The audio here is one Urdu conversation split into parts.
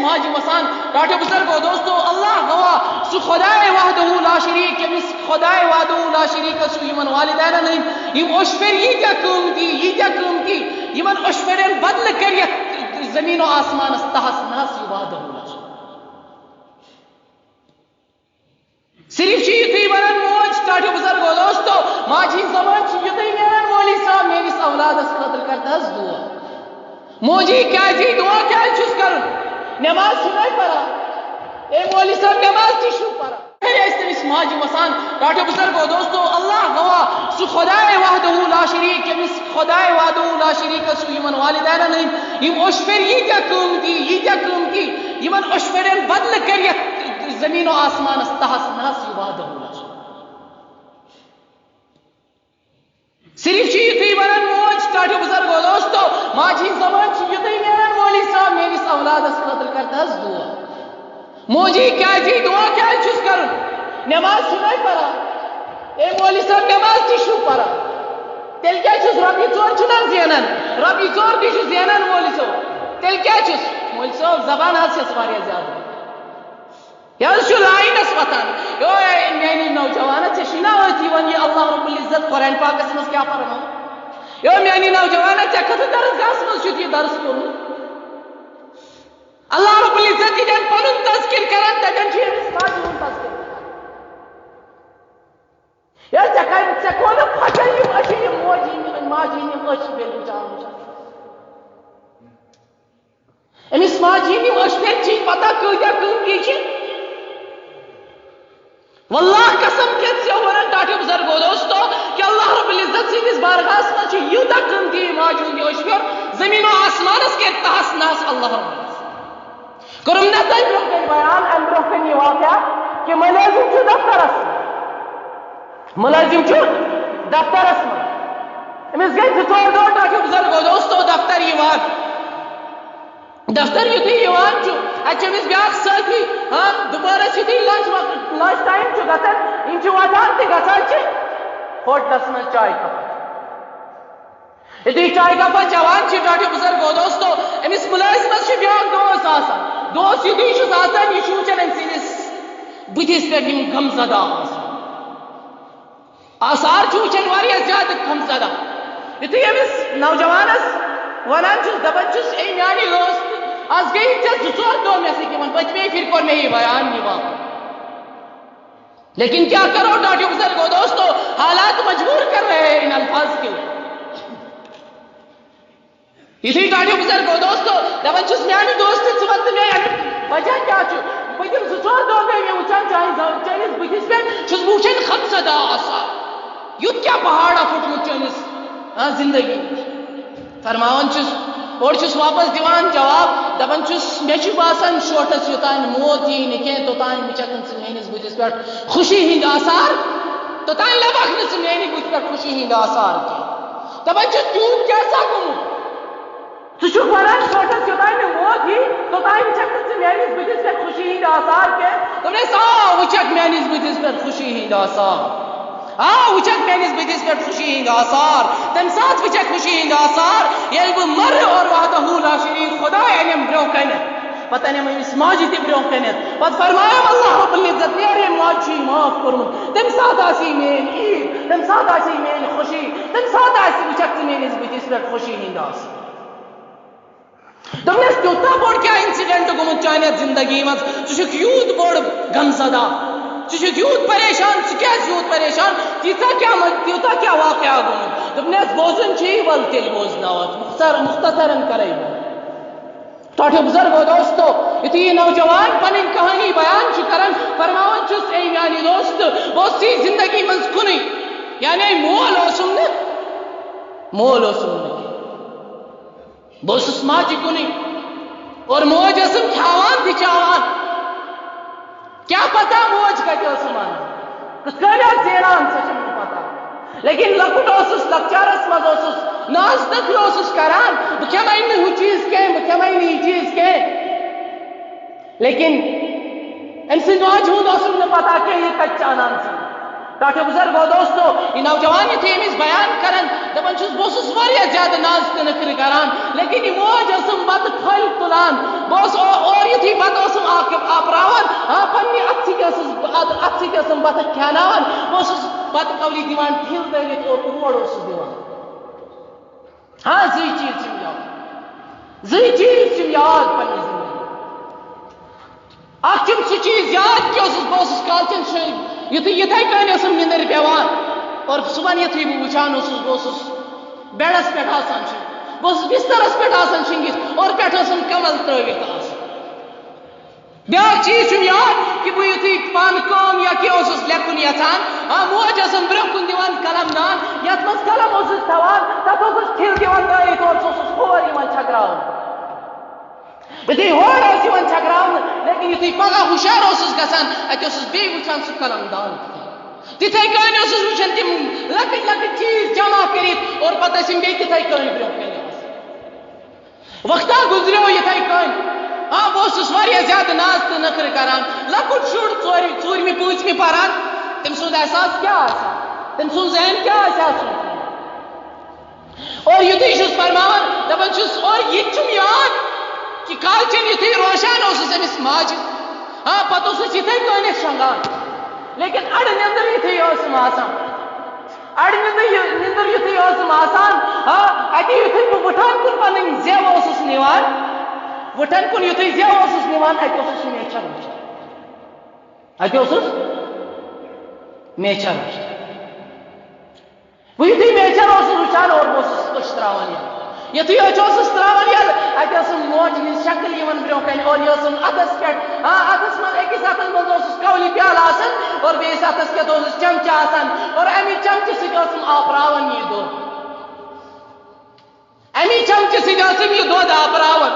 ماجی وسان ٹاٹے بزرگو دوستو اللہ گواہ سو خدائے وحدہ لا شریک یمس خدائے وحدہ لا شریک سو یمن والدین یم اشفر یہ قومتی یمن اشفرن بدل کریت زمین و آسمان تحس ناس وحدہ لا شریک صرف چیتی ونن موج ٹاٹے بزرگو دوستو ماجی زمان چیتی نیرن مولی صاحب میرس اولادس خاطر کرتاس دعا موجی کیا جی دعا کیا چھس کرن نماز چھنائی پڑا اے مولی صاحب نماز تیشو پڑا اس ماجی وسان ٹاٹے بزرگو دوستو اللہ گواہ سو خدائے وحدہ لا شریک یمس خدائے وحدہ لا شریک سو یمن والدین یم اشفر یہ قومتی یمن اشفرن بدل کریت زمین و آسمان تحس ناس وحدہ لا شریک صرف چیتی ونن موج ٹاٹے بزرگو دوستو ماجی زمان چیتی نیرن مولی صاحب میرس اولادس خاطر کرتاس دعا موجی کیا جی دعا کیا چھس کرن نماز چھنائی پڑا اے مولی صاحب نماز تیشو پڑا تیل کیا چھس ربی ژور چھنن زینن ربی ژور تیشو زینن مولی صاحب تیل کیا چھس مولی صاحب زبان حد سے سواریا زیادہ یہ چھو لائنس وطن میانی نوجوانت سے شناوتی ون یہ اللہ رب العزت قرآن پاک اسمس کیا فرما میانی نوجوانت سے کتو درس گاس مز چھو یہ درس کرو اللہ رب العزت یہ پنن تذکر کرن تجن چھ امس ماجون تذکر یا چکون پھٹیم اچھی موجی ماجی اچھ بیل بچان امس ماجی اچھ بیل چھ پتہ کیا قیمتی چھ واللہ قسم کت سے ورن ٹاٹے بزرگو دوستو کہ اللہ رب العزت سندس بارگاہس مز یوتہ قیمتی ماجون اشفر زمین و آسمانس کے تحس ناس اللہ رب العزت کرم نہ تم برہ بیان ام برہ یہ واقعہ کہ ملازم چھ دفترس دفترس امس گئی زور دور ٹاٹے بزرگو دوستو دفتر دفتر یتھی امس بیاکھ ساتھی ہاں دوبارہ یتھی لنچ ٹائم گھان یم واتان تہ گھان ہوٹلس من چائے کپ یتھی چائے کپ چوان ٹاٹے بزرگو دوستو امس ملازمس بیاکھ دوست آسان دوست یتھی آسان یہ وچان ام سندس بتھس پہ غم زدہ آثار وچان واریاہ زیادہ غم زدہ یتھی امس نوجوانس ونان دپان چھس اے میانی دوست آج گئی ژے زٕ دۄہ مے سۭتۍ پٔتمے پھر کوٚر مےٚ یہِ بیان یہِ واقعہ لیکن کیا کرو ٹاٹے بزرگو دوستو حالات مجبور کر رہے ہیں ان الفاظ کے اسی ٹاٹے بزرگو دوستو دپان چھس میانی دوست ژٕ وَن تہٕ مےٚ وجہ کیا چھُ پٔتِم 2-4 دۄہ گٔے مےٚ وٕچھان چٲنِس بٕتھِس پٮ۪ٹھ چھُس بہٕ وٕچھان خدشدہ آسان یُتھ کیٛاہ پہاڑا پھُٹمُت چٲنِس زندگی فرماوان چھُس اور چھُس واپس دِوان جواب دپان چھُس مےٚ چھُ باسان شوٹس یوٚتانۍ موت یی نہٕ کینٛہہ توٚتانۍ وٕچھکھ نہٕ ژٕ میٲنِس بٕتھِس پٮ۪ٹھ خوشی ہٕنٛدۍ آثار توٚتانۍ لبکھ نہٕ ژٕ میانہِ بٕتھِ پٮ۪ٹھ خوشی ہٕنٛدۍ آثار کینٛہہ دپان چھُس تیوٗت کیٛاہ سا گوٚمُت ژٕ چھُکھ ونان شوٹس یوٚتانۍ نہٕ موت یی توٚتانۍ وٕچھکھ نہٕ ژٕ میٲنِس بٕتھِس پٮ۪ٹھ خوشی ہٕنٛدۍ آثار کینٛہہ دوٚپنَس وٕچھکھ میٲنِس بٕتھِس پٮ۪ٹھ خوشی ہٕنٛدۍ آثار وٕچھکھ میٲنِس بٕتھِس پٮ۪ٹھ خوشی ہٕنٛدۍ آثار تمہِ ساتہٕ وٕچھکھ خوشی ہٕنٛدۍ آثار ییٚلہِ بہٕ مرٕ اور وحدہ لا شریٖک خۄداے أنِم برٛونٛہہ کَنٮ۪تھ پتہٕ أنِم أمِس ماجہِ تہِ برٛونٛہہ کَنٮ۪تھ پتہٕ فرمایَم اللہ رب العزت میرے ماجہِ چھُے معاف کوٚرمُت تمہِ ساتہٕ آسی میٲنۍ عیٖد تمہِ ساتہٕ آسی میٲنۍ خوشی تمہِ ساتہٕ آسہِ وٕچھکھ ژٕ میٲنِس بٕتھِس پٮ۪ٹھ خوشی ہٕنٛدۍ آثار دوٚپنَس تیوٗتاہ بوٚڑ کیٛاہ اِنسِڈنٛٹ گوٚمُت چانہِ یَتھ زندگی منٛز ژٕ چھُکھ یوٗت بوٚڑ غم زدہ ژٕ چھُکھ یوٗت پریشان ژٕ کیٛازِ یوٗت پریشان تیوٗتاہ کیٛاہ واقعہ گوٚمُت دوٚپنَس بوزُن چھُی وَلہٕ تیٚلہِ بوزناوَتھ مختصرن کرے بہٕ ٹاٹے بزرگو دوستو یُتھُے یہِ نوجوان پنٕنۍ کہانی بیان چھُ کران فرماوان چھُس اے میانہِ دوست بہٕ اوسُے زندگی منٛز کُنُے یعنی مول اوسُم نہٕ کینٛہہ بہٕ اوسُس ماجہِ کُنُے اور موج ٲسٕم کھیاوان تہِ چاوان کیا پتہ موج کتہِ ٲسٕم انان کِتھ کٔنۍ ٲس زینان سۄ چھَم نہٕ پتہ لیکن لۄکُٹ اوسُس لۄکچارس منٛز اوسُس ناز نخل اوسُس کران بہٕ کھٮ۪مے نہٕ ہُہ چیٖز کینٛہہ بہٕ کھٮ۪مے نہٕ یہِ چیٖز کینٛہہ لیکن أمۍ سٕنٛدِ ماجہِ ہُنٛد اوسُم نہٕ پتہ کینٛہہ یہِ کتہِ چھِ انان ژٕ ٹاٹے بزرگو دوستو یہ نوجوان یُتھُے أمِس بیان کران دپان چھُس بہٕ اوسُس واریاہ زیادٕ ناز تہٕ نخرٕ کران لیکن یہِ موج ٲسٕم بتہٕ پھٔلۍ تُلان بہٕ اوسُس اور یُتھُے آپراوان پننہِ اتھٕ سۭتۍ ٲسٕم بتہٕ کھیاناوان بہٕ اوسُس بتہٕ کولی دِوان پھِل دٲرِتھ اور اوسُس دِوان زٕے چیٖز چھِم یاد پننہِ زندگی اکھ چھُم سُہ چیٖز یاد کہِ بہٕ اوسُس کالچن یِتھٕے کٔنۍ ٲسٕم نِندٕر پیٚوان اور صبحن یُتھُے بہٕ وٕچھان اوسُس بہٕ اوسُس بیڈس پٮ۪ٹھ آسان شٔنگِتھ بہٕ اوسُس بسترس پٮ۪ٹھ آسان شٔنگِتھ اور پٮ۪ٹھٕ ٲسٕم کمل ترٲوِتھ آسان بیٛاکھ چیٖز چھُم یاد کہِ بہٕ یُتھُے پانہٕ کٲم یا کینٛہہ اوسُس لیکھُن یژھان موج ٲسٕم برٛونٛہہ کُن دِوان قلم دان یتھ منٛز قلم اوسُس تھاوان تتھ اوسُس پھِل دِوان دٲرِتھ اور سُہ اوسُس ہور یِوان چھکراوُن یُتھُے ہور اوس یِوان چھکراونہٕ لیکن یُتھُے پگاہ ہُشار اوسُس گژھان اتہِ اوسُس بیٚیہِ وٕچھان سُہ قلم دان تِتھے کٔنۍ اوسُس وٕچھان تِم لۄکٕٹۍ لۄکٕٹۍ چیٖز جمع کٔرِتھ اور پتہٕ ٲسِم بیٚیہِ تِتھے کٔنۍ برٛونٛہہ کَنہِ آسان وقتہ گُزریو یِتھے کٔنۍ بہٕ اوسُس واریاہ زیادٕ ناز تہٕ نخرٕ کران لۄکُٹ شُر ژوٗرمہِ پوٗنٛژمہِ پران تٔمۍ سُنٛد احساس کیٛاہ آسہِ تٔمۍ سُنٛد ذہن کیٛاہ آسہِ سوٗنٛچمُت اور یُتھُے چھُس فرماوان دپان چھُس اور یہِ تہِ چھُم یاد کہ کالچن یُتھُے روشان اوسُس أمِس ماجہِ پتہٕ اوسُس یِتھے کٔنۍ شۄنٛگان لیکن اڑٕ نِندٕر یُتھُے ٲسٕم آسان نِندٕر یُتھُے ٲسٕم آسان اَتہِ یُتھُے بہٕ وٕٹھن کُن پنٕنۍ زٮ۪و اوسُس نِوان وٕٹھن کُن یُتھُے زٮ۪و اوسُس نِوان اَتہِ اوسُس میچھر وٕچھان بہٕ یُتھُے میچھر اوسُس وٕچھان اور بہٕ اوسُس أچھ تراوان یَلہٕ یُتھُے أچھ اوسُس تراوان یَلہٕ اَتہِ ٲسٕم موجہِ ہِنٛز شکٕل یِوان برٛونٛہہ کَنہِ اور یہِ ٲسٕم اَتھس پٮ۪ٹھ اَتھس منٛز أکِس ہَتھس منٛز اوسُس کولی پیالہٕ آسان اور بیٚیِس ہَتھس کٮ۪تھ اوسُس چمچہٕ آسان اور اَمہِ چمچہٕ سۭتۍ ٲسٕم آپراوان یہِ دۄد اَمہِ چمچہٕ سۭتۍ ٲسٕم یہِ دۄد آپراوان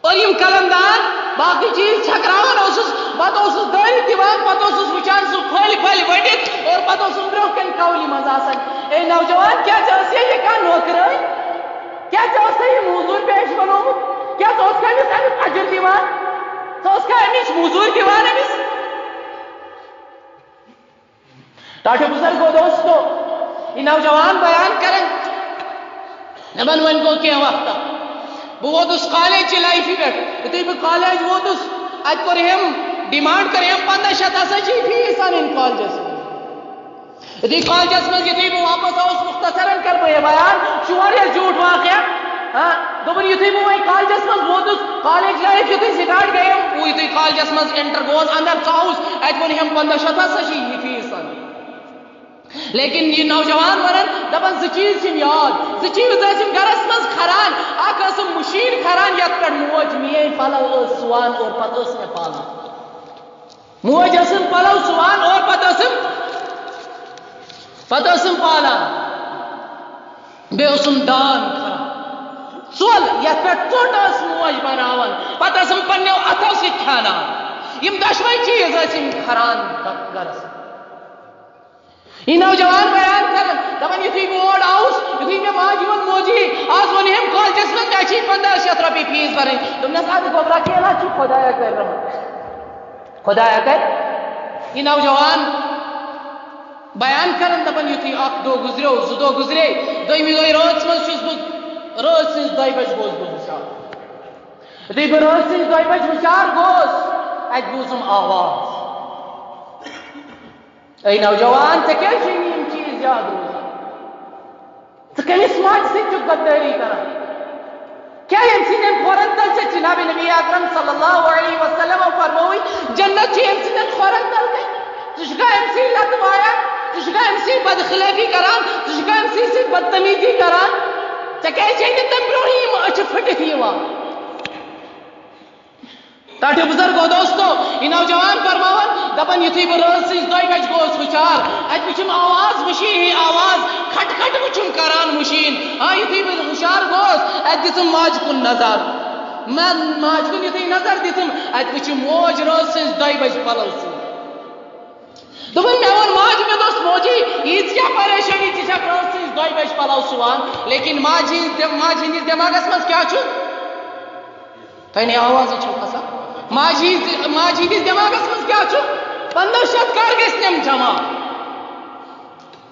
اور یِم قلم دان باقٕے چیٖز چھکراوان اوسُس پتہٕ اوسُس دٲرِتھ دِوان پتہٕ اوسُس وٕچھان سُہ پھٔلۍ پھٔلۍ ؤٹِتھ اور پتہٕ اوسُم برٛونٛہہ کَنہِ کولی منٛز آسان اے نوجوان کیٛاہ ژےٚ ٲسیا یہِ کانٛہہ نوکرٲے کیٛاہ ژےٚ اوسا یہِ موٚزوٗرۍ پیش بنومُت کیٛاہ ژٕ اوسکھا أمِس اَمیُک اجر دِوان ژٕ اوسکھا أمِچ موٚزوٗرۍ دِوان أمِس ٹاٹھے بُزرگو دوستو یہِ نوجوان بیان کران دپان وۄنۍ گوٚو کینٛہہ وقتہ بہٕ ووتُس کالیجچہِ لایفہِ پٮ۪ٹھ یُتھُے بہٕ کالیج ووتُس اَتہِ کوٚر أمۍ ڈِمانڈ کٔر أمۍ 1500 ہسا چھِ فیٖس اَنٕنۍ کالجس یُتھُے کالجس منٛز یُتھُے بہٕ واپس آوُس مختصرن کرٕ بہٕ یہِ بیان چھُ واریاہ زیوٗٹھ واقعہ دوٚپُن یُتھُے بہٕ وۄنۍ کالجس منٛز ووتُس کالج لایف یُتھُے سٹارٹ گٔیَم بہٕ یُتھُے کالجس منٛز اٮ۪نٹر گوٚوُس اندر ژاوُس اَتہِ ووٚن أمۍ 1500 ہسا چھِ یہِ فیٖس اَنٕنۍ لیکن یہ نوجوان ونان دپان زٕ چیٖز چھِم یاد زٕ چیٖز ٲسِم گرس منٛز کھران اکھ ٲسٕم مشیٖن کھران یتھ پٮ۪ٹھ موج میٲنۍ پلو ٲس سُوان اور پتہٕ ٲس مےٚ پالان موج ٲسٕم پلو سُوان اور پتہٕ ٲسٕم پالان بیٚیہِ اوسُم دان کھران ژوٚل یتھ پٮ۪ٹھ ژوٚٹ ٲس موج بناوان پتہٕ ٲسٕم پننیو اتھو سۭتۍ کھیاناوان یِم دۄشوے چیٖز ٲسِم کھران گرس یہ نوجوان بیان کران دپان یُتھُے بہٕ اور آوُس یُتھُے مےٚ ماجہِ ووٚن موجی آز ووٚن أمۍ کالجس منٛز مےٚ چھِ 1500 رۄپیہِ فیٖس بَرٕنۍ دوٚپنَس اَدٕ گوٚبرا کینٛہہ نہ چھُ خۄدایا کَرِ رحم یہ نوجوان بیان کران دپان یُتھُے اکھ دۄہ گُزریو زٕ دۄہ گُزرے دوٚیمہِ دۄہہِ رٲژ منٛز چھُس بہٕ رٲژ سٕنٛزِ 2 بجہِ گوٚوُس بہٕ ہُشار یُتھُے بہٕ رٲژ سٕنٛزِ 2 بجہِ ہُشار گوٚوُس اَتہِ بوٗزُم آواز اے نوجوان ژےٚ کیٛازِ چھُے نہٕ یِم چیٖز یاد روزان ژٕ کٔمِس ماجہِ سۭتۍ چھُکھ غدٲری کران کیٛاہ ییٚمہِ سٕنٛدٮ۪ن کھۄرن تل ژےٚ جناب نبی اکرم صلی اللہ علیہ وسلم فرمووٕے جنت چھِ ییٚمہِ سٕنٛدٮ۪ن کھۄرن تل ژٕ چھُکھا أمۍسٕے لتہٕ وایان ژٕ چھُکھا أمۍسٕے بدخلٲقی کران ژٕ چھُکھا أمۍسٕے سۭتۍ بدتمیٖزی کران ژےٚ کیٛازِ چھے نہٕ تمہِ برونٛہٕے یِم أچھِ پھٔٹِتھ یِوان ٹاٹھے بُزرگو دوستو یہ نوجوان فرماوان دپان یُتھُے بہٕ رٲژ سٕنٛزِ 2 بجہِ گوٚوُس ہُشار اَتہِ وٕچھُم آواز مشیٖن ہٕنٛدۍ آواز کھٹ کھٹ وٕچھُم کران مشیٖن یُتھُے بہٕ ہُشار گوٚوُس اَتہِ دِژٕم ماجہِ کُن نظر ماجہِ کُن یُتھُے نظر دِژٕم اَتہِ وٕچھِم موج رٲژ سٕنٛزِ 2 بجہِ پلو سُوان دوٚپُن مےٚ ووٚن ماجہِ مےٚ دوٚپُس موجی ییٖژ کیٛاہ پریشٲنی ژٕ چھکھ رٲژ سٕنٛزِ 2 بجہِ پلو سُوان لیکن ماجہِ ہٕنٛدِس دٮ۪ماغس منٛز کیٛاہ چھُ تۄہہِ نَے آوازٕے چھو کھسان ماجہِ ہٕنٛدِس دٮ۪ماغس منٛز کیٛاہ چھُ 1500 کر گژھنٮ۪م جمع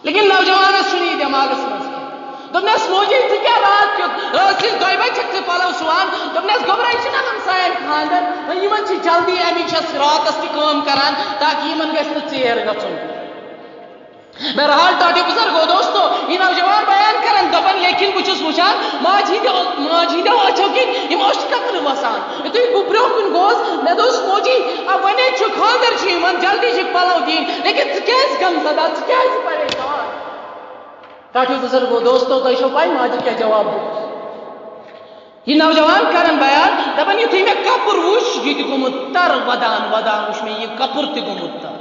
لیکن نوجوانس چھُنہٕ یہِ دٮ۪ماغس منٛز کینٛہہ دوٚپنس موجی ژٕ کیٛاہ رات کیُتھ رٲژ سٕنٛزِ 2 بجہِ چھکھ ژٕ پلو سُوان دوٚپنس گوٚبرا یہِ چھِ خاندر یمن چھ جلدی امی راتس تہ کٲم کران تاکہ یمن گژھِ نہٕ ژیر گژھُن بہرحال ٹاٹے بزرگو دوستو یہ نوجوان بیان کرن دپن لیکن بہ چھس وچھان ماجہ ہندو اچھو کن یم أچھ کتنہ وسان یتھے بہ برو کن گوس مے دوس موجی ونے چھ خاندر چھ یمن جلدی چھ پلو دین لیکن ژٕ کیازِ غم زدہ ژٕ کیازِ پریشان ٹاٹے بزرگو دوستو تہ چھو پائی ماجہ کیا جواب دیت یہ نوجوان کرن بیان دپن یتھے مے کپر وچھ یہ تہ گومت تر ودان ودان وچھ مے یہ کپر تہ گومت تر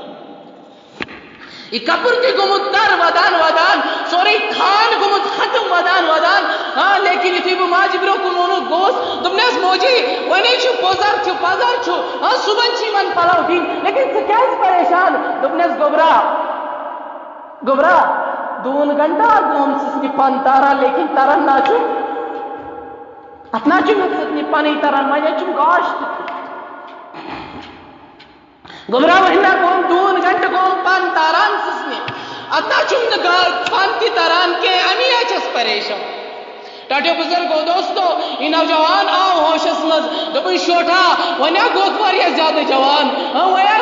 یہ کپر تہ گومت تر ودان ودان سورے خان گومت ختم ودان ودان ہاں لیکن یتھے بہ ماجہ برو کن وونک گوس دپنس موجی ونے چھ پزر چھ پزر چھ ہاں صبح چھ من پلو دین لیکن ژٕ کیازِ پریشان دپنس گوبرا 2 گھنٹہ گوم سسنی پن تاران لیکن تران نا چھ اتنا چھ مے سسنی پن تران ونے چھ گاش گوبرا وہنا گوم 2 گھنٹہ گوم پن تاران سسنی اتنا چھ پن تہ تران کے امی چھس پریشان ٹاٹے بزرگو دوستو یہ نوجوان آو ہوشس مز دپن شوٹا ونیا گوت واریاہ زیادہ جوان ونیا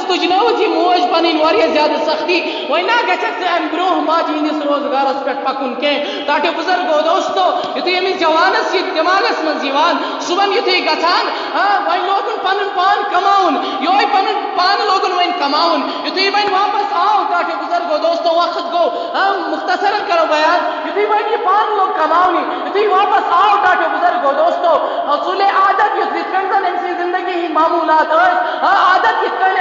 تجنوت یہ موج پنن واریاہ زیادہ سختی ونیا گژھت ام برو ماجہ ہندس روزگارس پہ پکن کی ٹاٹے بزرگو دوستو یتھے امس جوانس یہ دماغس مز یوان صبح یتھے گژھان ون لوگن پنن پان کماون یہ پنن پان لوگن ون کماون یتھے ون واپس آو ٹاٹے بزرگو دوستو وقت گو مختصرا کرو بیان یتھے ون یہ پان لوگ کماونی یتھے واپس آو ٹاٹے بزرگو دوستو اصول عادت یتھ کن سی زندگی ہی معمولات عادت یتھ کن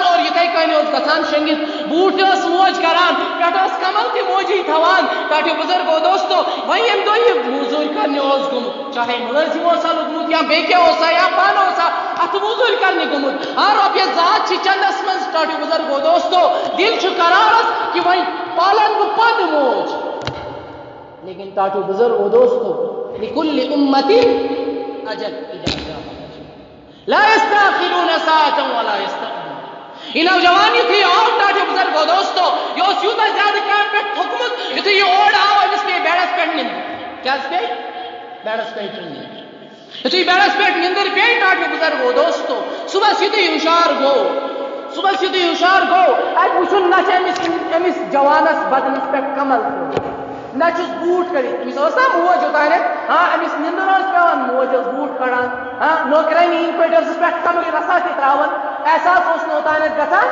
اور یتھے کن گھان شنگت بوٹ موج کران پہ کمل تہ موجی تھوان ٹاٹے بزرگو دوستو وی یم دہ یہ موزور کرنے گومت چاہے ملازم لوگمت یا بیکیا یا پان ات موزور کرنے گومت رۄپیہِ 2 چھ چندس مز ٹاٹے بزرگو دوستو دل چھ کرارس کہ وی پالن بہ پد موج لیکن ٹاٹے بزرگو دوستو لکل امت اجل اذا جاء لا يستاخرون ساعة ولا يستقدمون یہ نوجوان یتھے آو ٹاٹے بزرگو دوستو یہ یوتہ زیادہ کام پہ تھوکمت یتھے یہ اور آو امس پہ بیڑس پہ نندر کیا پہ بیڑس پہ نندر یتھے بیڑس پہ نندر پہ ٹاٹے بزرگو دوستو صبح یتھے ہوشیار گو ات وچھن نہ امس جوانس بدنس پہ کمل نہ چھس بوٹ کڑت امس نا موج اوتان امس نندر پیوان موج بوٹ کڑان نوکرانی ہند پہ پہ کمل رسا تہ تراون احساس اوتان گھان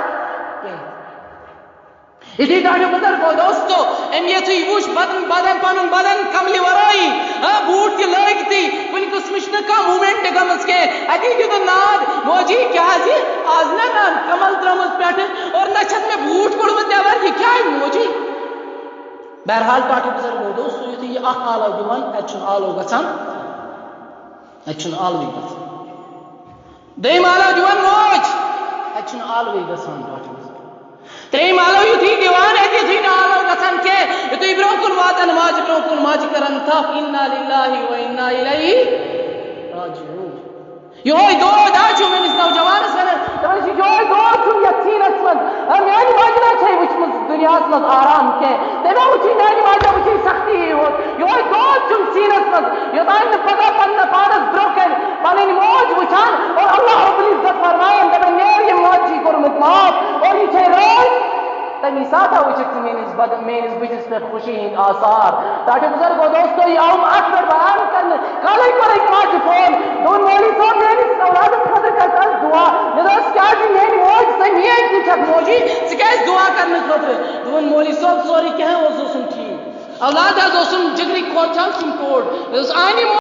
یتھی ٹاٹے بزرگو دوستو ام یتھے وچ بدن پن بدن کمل ورائی بوٹ تہ لگتی کن قسمچ نا کم مومنٹ گمز کی اتی دیت ناد موجی کیا آز نا کمل ترمز پہ اور نہ چھت میں بوٹ کوڑمت نیبر یہ کیا موجی بہرحال ٹاٹے بزرگو دوستو یتھے یہ اخ آلو دِوان اتھ آلو گژھان اتھ آلوی گژھان دیم آلو دِوان موج اتھ آلوی گژھان ٹاٹے بزرگ تریم آلو یتھی دِوان اتھی آلو گژھان کی یتھی برو کن واتان ماجہ برو کن ماجہ کران تھپ انا للہ و انا الیہ راجعون یہ دود امس نوجوانس ونان یہ دود یتھ سینس من میانہ ماجہ نا چھ وچمت دنیا مز آرام کی تمہیں وچی میانہ ماجہ وچی سختی یہ دود سینس من یوتان پگہ پن پانس برو کن پن موج وچان اور اللہ رب العزت فرمائن دپن میری موجی کورمت معاف اور یہ روز تمی ساتھ وچک میس بتس پہ خوشی ہند آثار ٹاٹے بزرگو دوستو یہ آؤم ات پہ بیان کرنے کل کور ماجہ فون دون مولی صاحب میری اولاد خاطر کر دعا مس کیا میری موج سہی تک موجی ثہ دعا کرنے خاطر دون مولی صاحب سوری کہیں ٹھیک اولاد جگری کھوچان سم کوڑ آنی